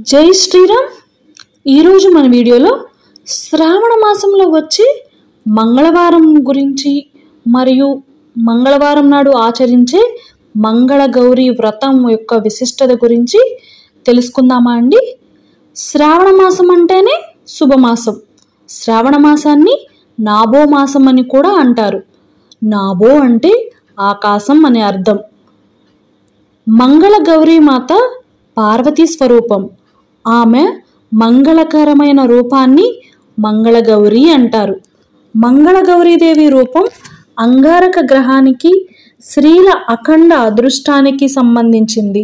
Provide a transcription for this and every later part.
జై శ్రీరామ్. ఈరోజు మన వీడియోలో శ్రావణ మాసంలో వచ్చే మంగళవారం గురించి మరియు మంగళవారం నాడు ఆచరించే మంగళ గౌరీ వ్రతం యొక్క విశిష్టత గురించి తెలుసుకుందామా అండి. శ్రావణ మాసం అంటేనే శుభమాసం. శ్రావణ మాసాన్ని నాబో మాసం అని కూడా అంటారు. నాబో అంటే ఆకాశం అనే అర్థం. మంగళ గౌరీ మాత పార్వతీ స్వరూపం. ఆమె మంగళకరమైన రూపాన్ని మంగళగౌరి అంటారు. మంగళగౌరీదేవి రూపం అంగారక గ్రహానికి, స్త్రీల అఖండ అదృష్టానికి సంబంధించింది.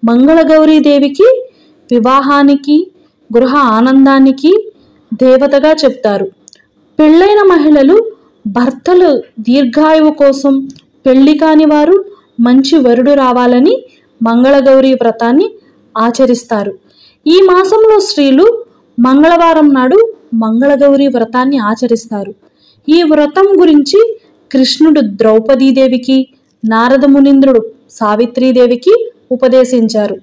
మంగళగౌరీదేవికి వివాహానికి, గృహ ఆనందానికి దేవతగా చెప్తారు. పెళ్ళైన మహిళలు భర్తలు దీర్ఘాయువు కోసం, పెళ్లి కాని వారు మంచి వరుడు రావాలని మంగళగౌరీ వ్రతాన్ని ఆచరిస్తారు. ఈ మాసంలో స్త్రీలు మంగళవారం నాడు మంగళగౌరీ వ్రతాన్ని ఆచరిస్తారు. ఈ వ్రతం గురించి కృష్ణుడు ద్రౌపదీదేవికి, నారద మునీంద్రుడు సావిత్రీదేవికి ఉపదేశించారు.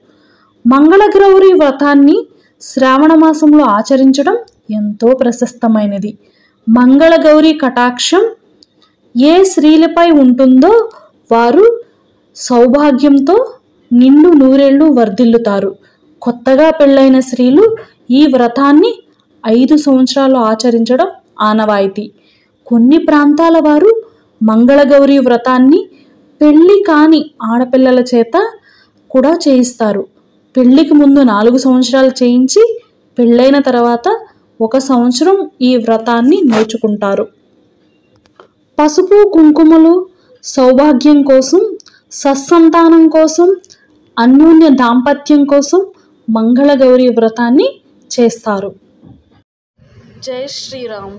మంగళగౌరీ వ్రతాన్ని శ్రావణ మాసంలో ఆచరించడం ఎంతో ప్రశస్తమైనది. మంగళగౌరీ కటాక్షం ఏ స్త్రీలపై ఉంటుందో వారు సౌభాగ్యంతో నిండు నూరేళ్లు వర్ధిల్లుతారు. కొత్తగా పెళ్ళైన స్త్రీలు ఈ వ్రతాన్ని 5 సంవత్సరాలు ఆచరించడం ఆనవాయితీ. కొన్ని ప్రాంతాల వారు మంగళగౌరీ వ్రతాన్ని పెళ్లి కాని ఆడపిల్లల చేత కూడా చేయిస్తారు. పెళ్లికి ముందు 4 సంవత్సరాలు చేయించి పెళ్ళైన తర్వాత 1 సంవత్సరం ఈ వ్రతాన్ని నేర్చుకుంటారు. పసుపు కుంకుమలు సౌభాగ్యం కోసం, సత్సంతానం కోసం, అన్యోన్య దాంపత్యం కోసం మంగళగౌరీ వ్రతాన్ని చేస్తారు. జై శ్రీరామ్.